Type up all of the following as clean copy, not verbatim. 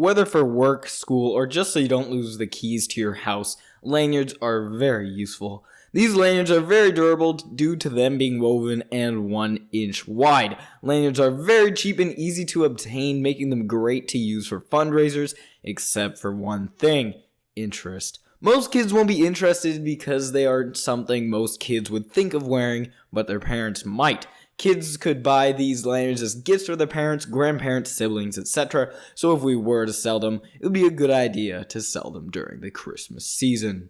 Whether for work, school, or just so you don't lose the keys to your house, lanyards are very useful. These lanyards are very durable due to them being woven and 1 inch wide. Lanyards are very cheap and easy to obtain, making them great to use for fundraisers, except for one thing: interest. Most kids won't be interested because they aren't something most kids would think of wearing, but their parents might. Kids could buy these lanyards as gifts for their parents, grandparents, siblings, etc. So if we were to sell them, it would be a good idea to sell them during the Christmas season.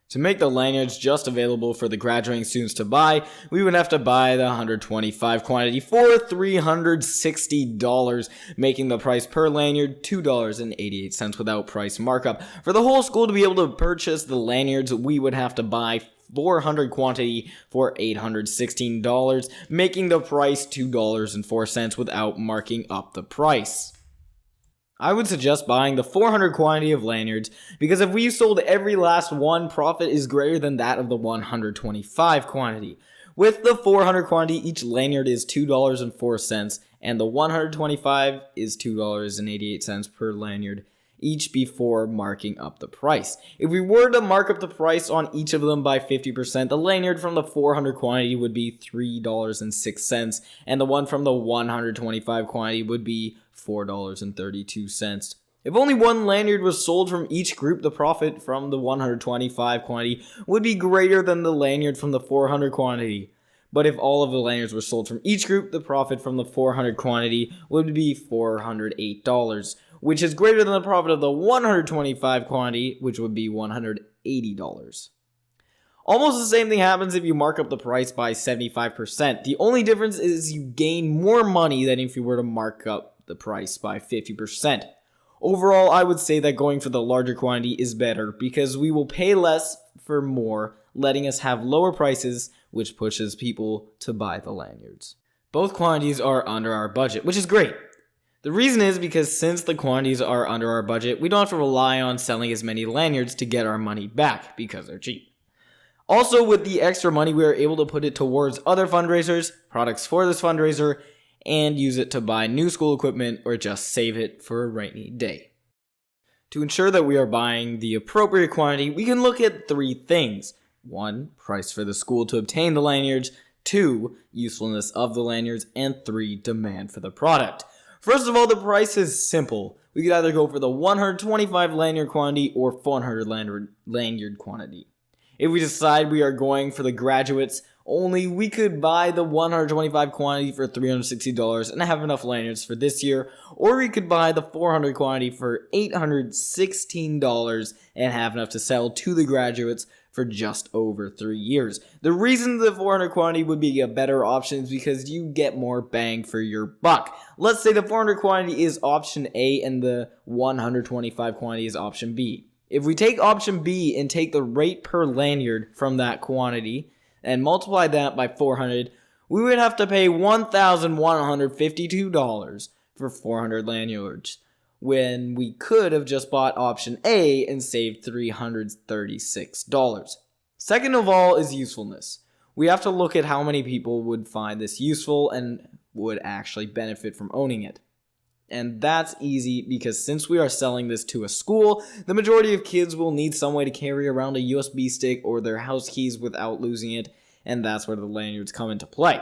To make the lanyards just available for the graduating students to buy, we would have to buy the 125 quantity for $360, making the price per lanyard $2.88 without price markup. For the whole school to be able to purchase the lanyards, we would have to buy 400 quantity for $816, making the price $2.04 without marking up the price. I would suggest buying the 400 quantity of lanyards because if we sold every last one, profit is greater than that of the 125 quantity. With the 400 quantity, each lanyard is $2.04 and the 125 is $2.88 per lanyard, each before marking up the price. If we were to mark up the price on each of them by 50%, the lanyard from the 400 quantity would be $3.06 and the one from the 125 quantity would be $4.32. If only one lanyard was sold from each group, the profit from the 125 quantity would be greater than the lanyard from the 400 quantity. But if all of the lanyards were sold from each group, the profit from the 400 quantity would be $408, which is greater than the profit of the 125 quantity, which would be $180. Almost the same thing happens if you mark up the price by 75%. The only difference is you gain more money than if you were to mark up the price by 50%. Overall, I would say that going for the larger quantity is better because we will pay less for more, letting us have lower prices, which pushes people to buy the lanyards. Both quantities are under our budget, which is great. The reason is because since the quantities are under our budget, we don't have to rely on selling as many lanyards to get our money back because they're cheap. Also, with the extra money, we are able to put it towards other fundraisers, products for this fundraiser, and use it to buy new school equipment or just save it for a rainy day. To ensure that we are buying the appropriate quantity, we can look at 3 things. 1. Price for the school to obtain the lanyards. 2. Usefulness of the lanyards. And 3. Demand for the product. First of all, the price is simple. We could either go for the 125 lanyard quantity or 400 lanyard quantity. If we decide we are going for the graduates only, we could buy the 125 quantity for $360 and have enough lanyards for this year, or we could buy the 400 quantity for $816 and have enough to sell to the graduates for just over 3 years. The reason the 400 quantity would be a better option is because you get more bang for your buck. Let's say the 400 quantity is option A and the 125 quantity is option B. If we take option B and take the rate per lanyard from that quantity and multiply that by 400, we would have to pay $1,152 for 400 lanyards, when we could have just bought option A and saved $336. Second of all is usefulness. We have to look at how many people would find this useful and would actually benefit from owning it. And that's easy because since we are selling this to a school, the majority of kids will need some way to carry around a USB stick or their house keys without losing it, and that's where the lanyards come into play.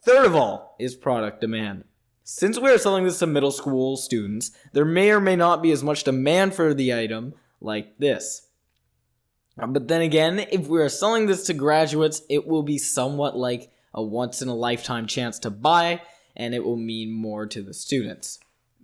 Third of all is product demand. Since we are selling this to middle school students, there may or may not be as much demand for the item like this. But then again, if we are selling this to graduates, it will be somewhat like a once-in-a-lifetime chance to buy, and it will mean more to the students.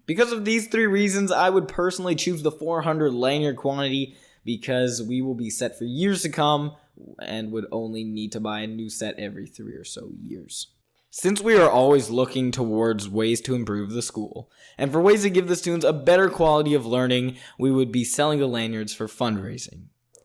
Because of these 3 reasons, I would personally choose the 400 lanyard quantity because we will be set for years to come and would only need to buy a new set every 3 or so years. Since we are always looking towards ways to improve the school, and for ways to give the students a better quality of learning, we would be selling the lanyards for fundraising.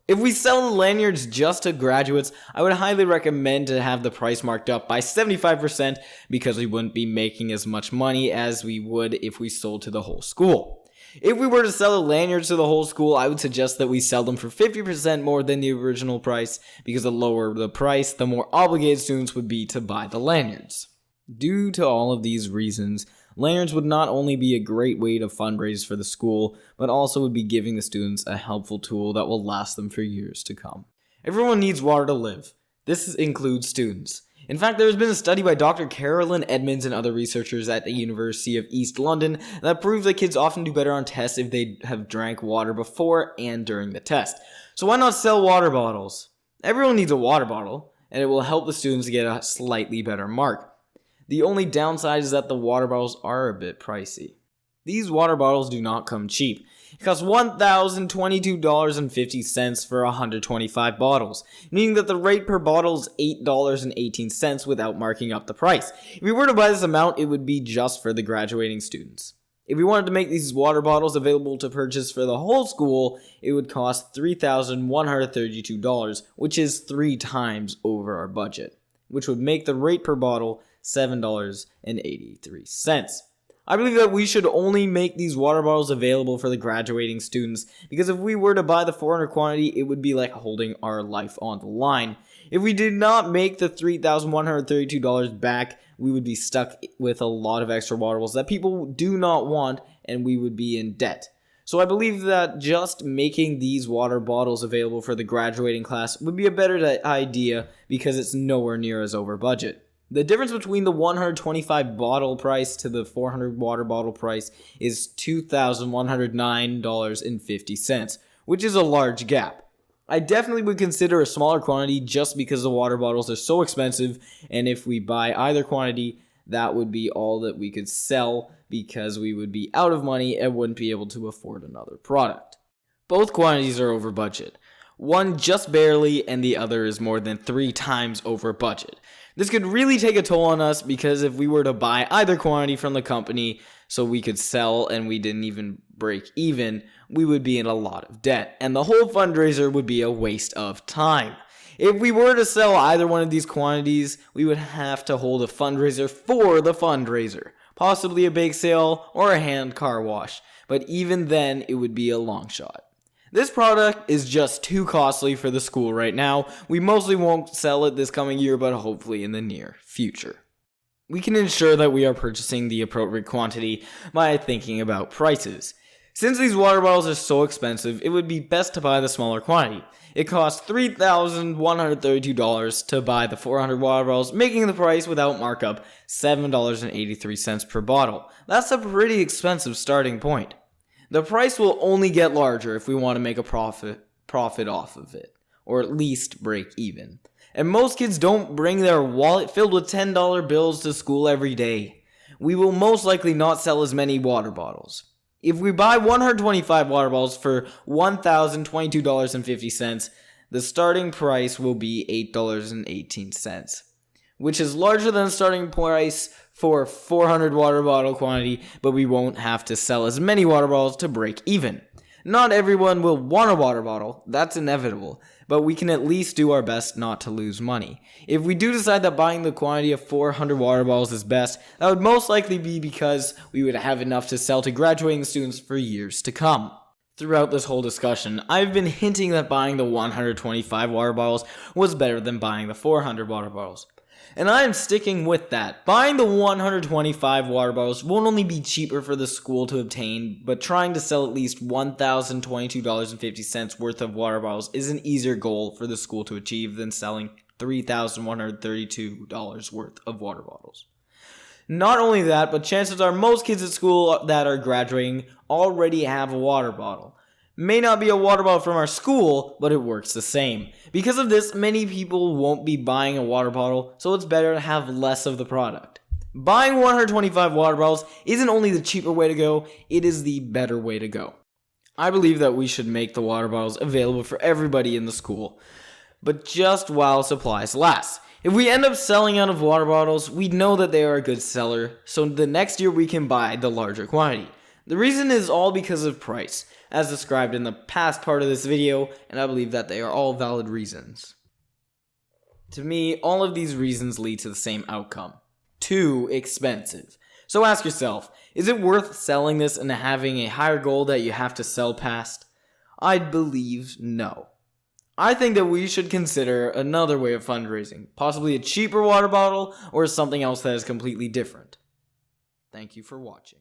If we sell the lanyards just to graduates, I would highly recommend to have the price marked up by 75% because we wouldn't be making as much money as we would if we sold to the whole school. If we were to sell the lanyards to the whole school, I would suggest that we sell them for 50% more than the original price because the lower the price, the more obligated students would be to buy the lanyards. Due to all of these reasons, Lanyards would not only be a great way to fundraise for the school, but also would be giving the students a helpful tool that will last them for years to come. Everyone needs water to live. This includes students. In fact, there has been a study by Dr. Carolyn Edmonds and other researchers at the University of East London that proves that kids often do better on tests if they have drank water before and during the test. So why not sell water bottles? Everyone needs a water bottle, and it will help the students get a slightly better mark. The only downside is that the water bottles are a bit pricey. These water bottles do not come cheap. It costs $1,022.50 for 125 bottles, meaning that the rate per bottle is $8.18 without marking up the price. If we were to buy this amount, it would be just for the graduating students. If we wanted to make these water bottles available to purchase for the whole school, it would cost $3,132, which is 3 times over our budget, which would make the rate per bottle $7.83. I believe that we should only make these water bottles available for the graduating students, because if we were to buy the 400 quantity, it would be like holding our life on the line. If we did not make the $3,132 back, we would be stuck with a lot of extra water bottles that people do not want, and we would be in debt. So I believe that just making these water bottles available for the graduating class would be a better idea, because it's nowhere near as over budget. The difference between the 125 bottle price to the 400 water bottle price is $2,109.50, which is a large gap. I definitely would consider a smaller quantity just because the water bottles are so expensive, and if we buy either quantity, that would be all that we could sell because we would be out of money and wouldn't be able to afford another product. Both quantities are over budget. One just barely, and the other is more than 3 times over budget. This could really take a toll on us because if we were to buy either quantity from the company so we could sell and we didn't even break even, we would be in a lot of debt, and the whole fundraiser would be a waste of time. If we were to sell either one of these quantities, we would have to hold a fundraiser for the fundraiser, possibly a bake sale or a hand car wash, but even then it would be a long shot. This product is just too costly for the school right now. We mostly won't sell it this coming year, but hopefully in the near future. We can ensure that we are purchasing the appropriate quantity by thinking about prices. Since these water bottles are so expensive, it would be best to buy the smaller quantity. It costs $3,132 to buy the 400 water bottles, making the price without markup $7.83 per bottle. That's a pretty expensive starting point. The price will only get larger if we want to make a profit off of it, or at least break even. And most kids don't bring their wallet filled with $10 bills to school every day. We will most likely not sell as many water bottles. If we buy 125 water bottles for $1,022.50, the starting price will be $8.18, which is larger than the starting price for 400 water bottle quantity, but we won't have to sell as many water bottles to break even. Not everyone will want a water bottle, that's inevitable, but we can at least do our best not to lose money. If we do decide that buying the quantity of 400 water bottles is best, that would most likely be because we would have enough to sell to graduating students for years to come. Throughout this whole discussion, I've been hinting that buying the 125 water bottles was better than buying the 400 water bottles. And I am sticking with that. Buying the 125 water bottles won't only be cheaper for the school to obtain, but trying to sell at least $1,022.50 worth of water bottles is an easier goal for the school to achieve than selling $3,132 worth of water bottles. Not only that, but chances are most kids at school that are graduating already have a water bottle. May not be a water bottle from our school, but it works the same. Because of this, many people won't be buying a water bottle, so it's better to have less of the product. Buying 125 water bottles isn't only the cheaper way to go, it is the better way to go. I believe that we should make the water bottles available for everybody in the school, but just while supplies last. If we end up selling out of water bottles, we know that they are a good seller, so the next year we can buy the larger quantity. The reason is all because of price, as described in the past part of this video, and I believe that they are all valid reasons. To me, all of these reasons lead to the same outcome. Too expensive. So ask yourself, is it worth selling this and having a higher goal that you have to sell past? I'd believe no. I think that we should consider another way of fundraising, possibly a cheaper water bottle or something else that is completely different. Thank you for watching.